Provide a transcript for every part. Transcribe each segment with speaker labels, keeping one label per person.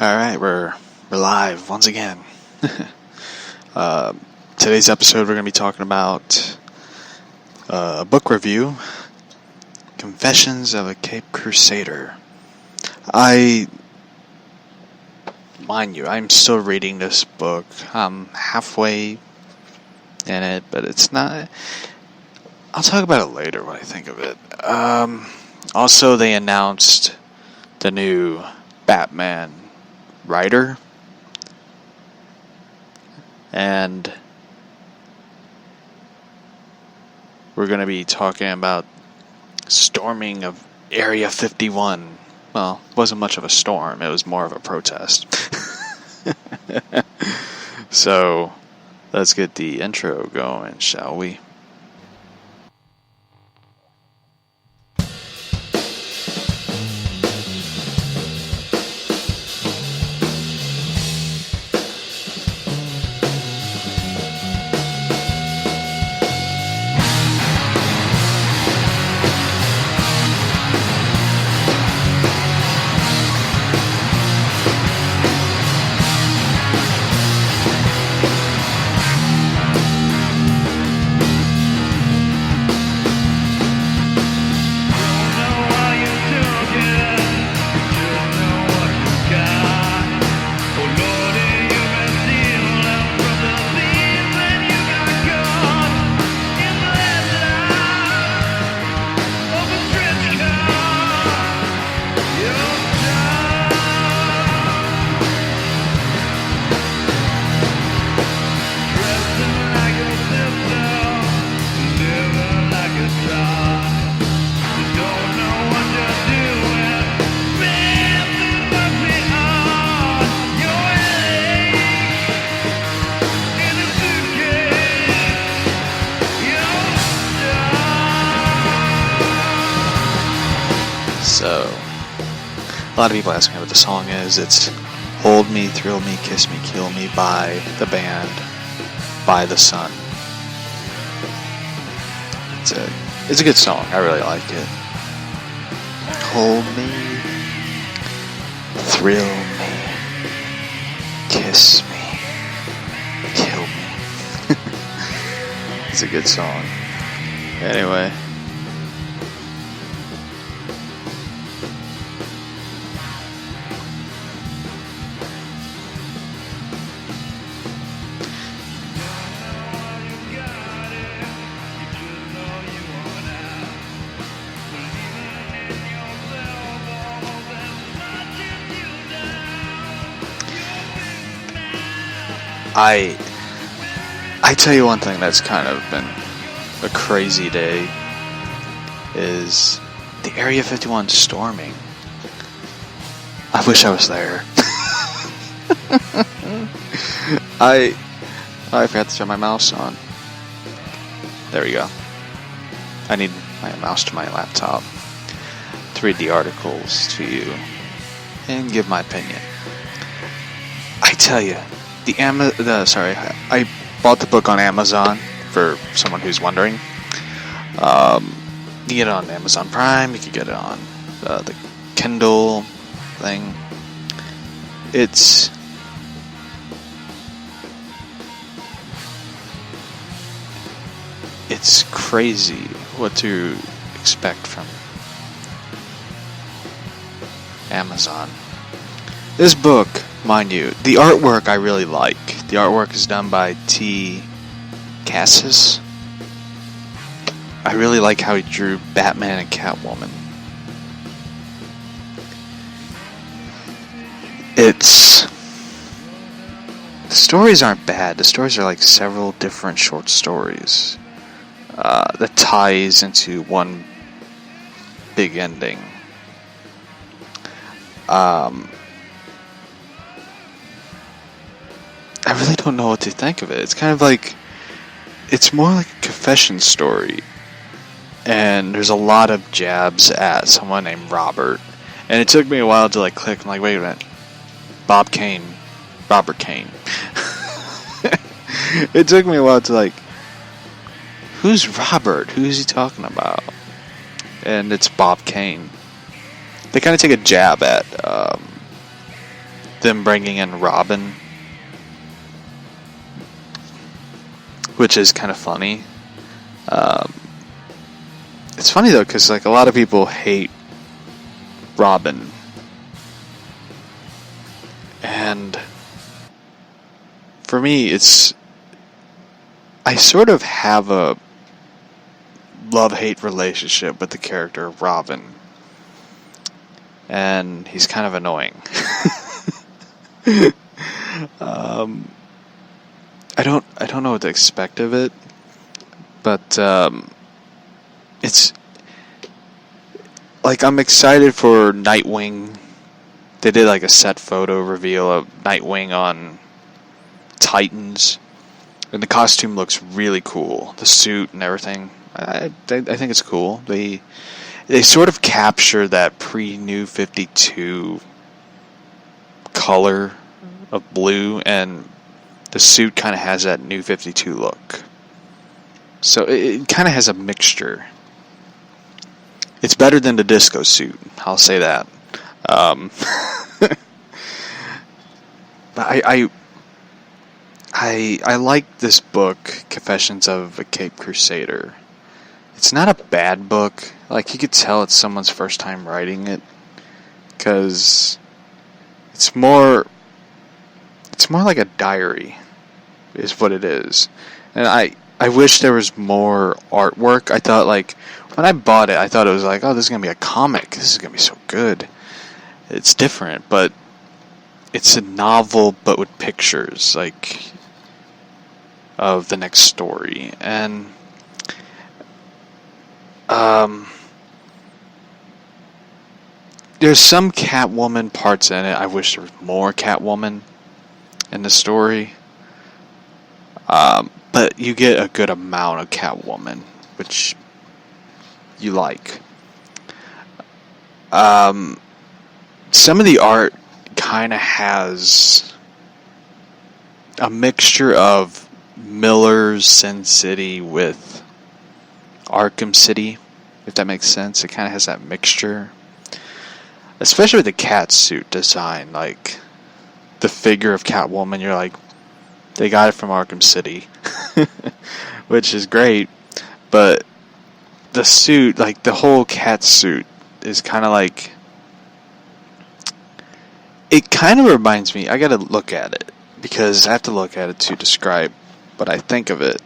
Speaker 1: Alright, we're live once again. Today's episode we're going to be talking about a book review, Confessions of a Caped Crusader. Mind you, I'm still reading this book. I'm halfway in it, but it's not... I'll talk about it later when I think of it. Also, they announced the new Batman writer, and we're going to be talking about storming of Area 51. Well, it wasn't much of a storm, it was more of a protest. So, let's get the intro going, shall we? So, a lot of people ask me what the song is. It's Hold Me, Thrill Me, Kiss Me, Kill Me by the band By the Sun. It's a good song. I really like it. Hold me, thrill me, kiss me, kill me. It's a good song. Anyway. I tell you one thing that's kind of been a crazy day is the Area 51 storming. I wish I was there. I forgot to turn my mouse on. There we go. I need my mouse to my laptop to read the articles to you and give my opinion. I tell you, I bought the book on Amazon, for someone who's wondering. You get it on Amazon Prime, you can get it on the Kindle thing. It's crazy what to expect from Amazon. This book, mind you, the artwork I really like. The artwork is done by T. Cassis. I really like how he drew Batman and Catwoman. The stories aren't bad. The stories are like several different short stories that ties into one big ending. I really don't know what to think of it. It's kind of like, it's more like a confession story. And there's a lot of jabs at someone named Robert. And it took me a while to like click. I'm like, wait a minute. Robert Kane. It took me a while to like, who's Robert? Who's he talking about? And it's Bob Kane. They kind of take a jab at them bringing in Robin, which is kind of funny. It's funny though, because like a lot of people hate Robin, and for me, I sort of have a love-hate relationship with the character of Robin, and he's kind of annoying. I don't know what to expect of it, but it's like I'm excited for Nightwing. They did like a set photo reveal of Nightwing on Titans, and the costume looks really cool. The suit and everything. I think it's cool. They sort of capture that pre-New 52 color of blue, and the suit kind of has that New 52 look. So it kind of has a mixture. It's better than the disco suit, I'll say that. I like this book, Confessions of a Caped Crusader. It's not a bad book. Like, you could tell it's someone's first time writing it, because it's more like a diary, is what it is. And I wish there was more artwork. I thought, like, when I bought it, I thought it was like, oh, this is going to be a comic. This is going to be so good. It's different, but it's a novel, but with pictures, like, of the next story. And there's some Catwoman parts in it. I wish there was more Catwoman in the story. But you get a good amount of Catwoman, which you like. Some of the art kind of has a mixture of Miller's Sin City with Arkham City, if that makes sense. It kind of has that mixture. Especially with the cat suit design, like the figure of Catwoman, you're like, they got it from Arkham City, which is great, but the suit, like the whole cat suit, is kind of like, it kind of reminds me, I gotta look at it, because I have to look at it to describe what I think of it.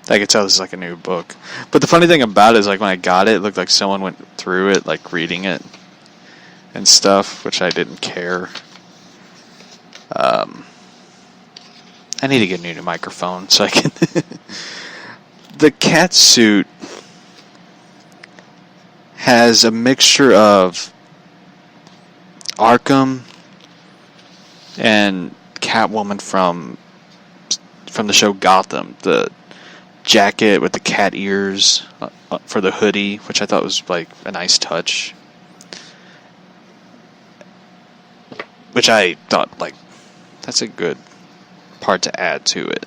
Speaker 1: I could tell this is like a new book. But the funny thing about it is, like, when I got it, it looked like someone went through it, like reading it and stuff, which I didn't care. I need to get a new microphone so I can... The cat suit has a mixture of Arkham and Catwoman from the show Gotham. The jacket with the cat ears for the hoodie, which I thought was like a nice touch. Which I thought, like, that's a good part to add to it.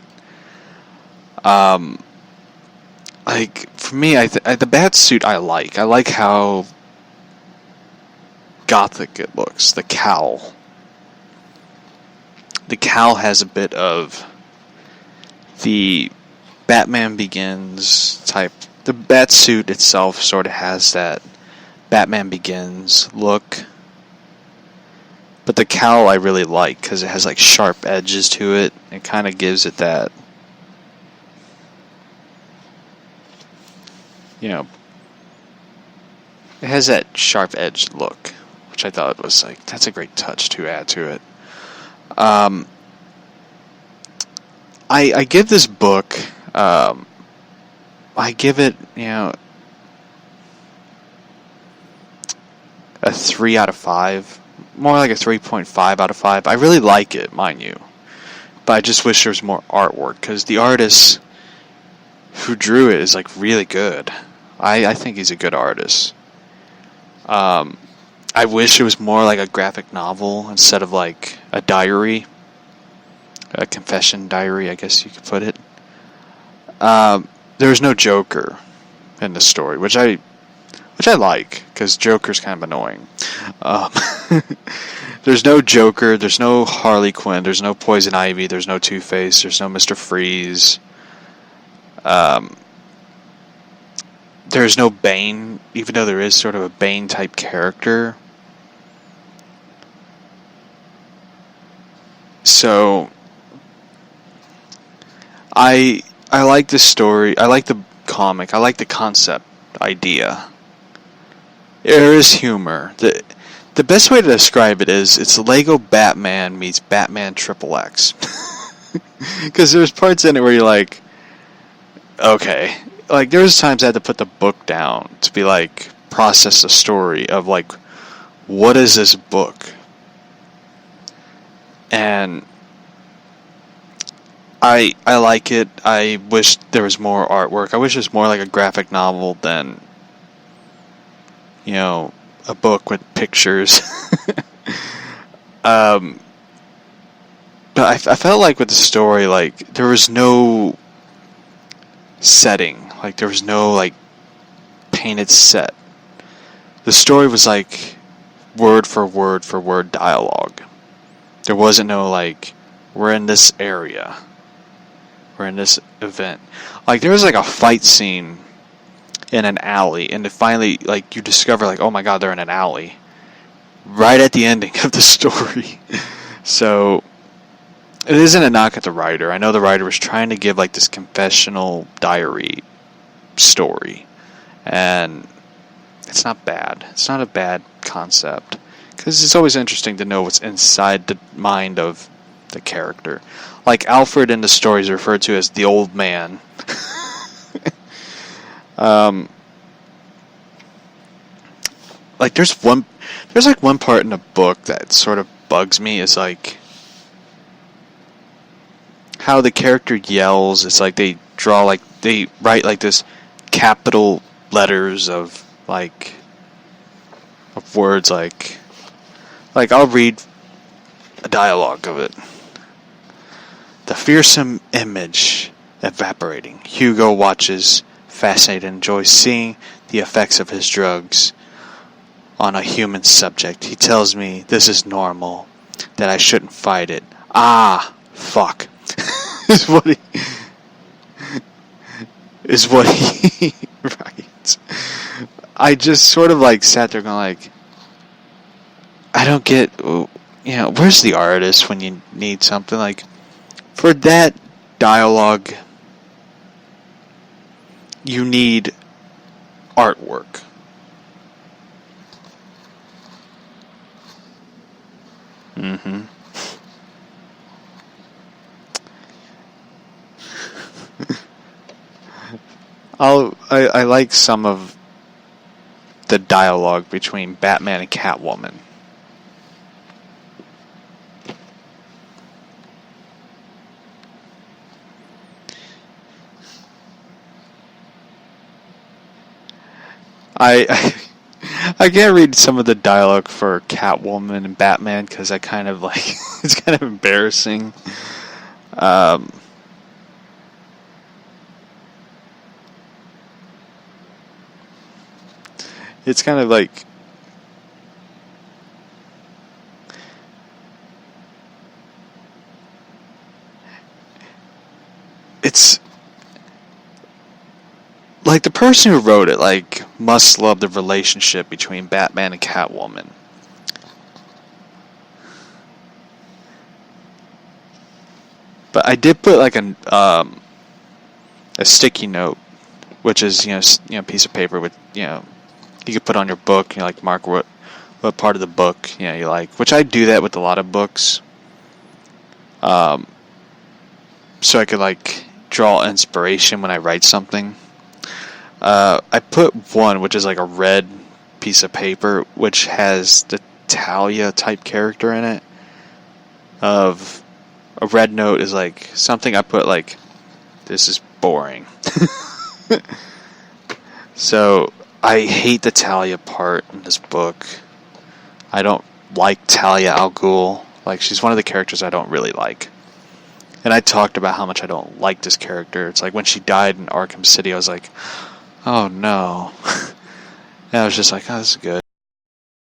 Speaker 1: Like, for me, the bat suit I like. I like how gothic it looks. The cowl. The cowl has a bit of the Batman Begins type. The bat suit itself sort of has that Batman Begins look. But the cowl I really like, because it has like sharp edges to it. It kind of gives it that, you know, it has that sharp edged look, which I thought was like, that's a great touch to add to it. I give this book, I give it, you know, a 3 out of 5. More like a 3.5 out of 5. I really like it, mind you. But I just wish there was more artwork, because the artist who drew it is like really good. I think he's a good artist. I wish it was more like a graphic novel instead of like a diary. A confession diary, I guess you could put it. There was no Joker in the story, which I like, because Joker's kind of annoying. Um, there's no Joker, there's no Harley Quinn, there's no Poison Ivy, there's no Two-Face, there's no Mr. Freeze. There's no Bane, even though there is sort of a Bane-type character. So, I like the story, I like the comic, I like the concept idea. There is humor. The best way to describe it is it's Lego Batman meets Batman XXX. Because there's parts in it where you're like, okay. Like, there was times I had to put the book down to be like, process the story of like, what is this book? And I like it. I wish there was more artwork. I wish it was more like a graphic novel than, you know, a book with pictures. But I felt like with the story, like, there was no setting. Like, there was no, like, painted set. The story was, like, word for word dialogue. There wasn't no, like, we're in this area. We're in this event. Like, there was, like, a fight scene in an alley, and finally, like, you discover, like, oh my god, they're in an alley. Right at the ending of the story. So, it isn't a knock at the writer. I know the writer was trying to give, like, this confessional diary story. And it's not bad. It's not a bad concept. Because it's always interesting to know what's inside the mind of the character. Like, Alfred in the story is referred to as the old man. Like, there's one part in the book that sort of bugs me. Is like how the character yells. It's like they write like this capital letters of words like I'll read a dialogue of it. The fearsome image evaporating. Hugo watches, fascinated, and enjoys seeing the effects of his drugs on a human subject. He tells me this is normal, that I shouldn't fight it. Ah, fuck. is what he writes. I just sort of like sat there going like, I don't get, where's the artist when you need something? Like, for that dialogue, you need artwork. Mm-hmm. I like some of the dialogue between Batman and Catwoman. I can't read some of the dialogue for Catwoman and Batman because I kind of like it's kind of embarrassing. It's kind of like it's like the person who wrote it like must love the relationship between Batman and Catwoman. But I did put like a sticky note, which is piece of paper with you could put on your book. Like mark what part of the book you like. Which I do that with a lot of books. So I could like draw inspiration when I write something. I put one, which is like a red piece of paper, which has the Talia type character in it. Of a red note is like something I put like, this is boring. So I hate the Talia part in this book. I don't like Talia al Ghul. Like, she's one of the characters I don't really like. And I talked about how much I don't like this character. It's like when she died in Arkham City, I was like, oh no. And I was just like, oh, this is good.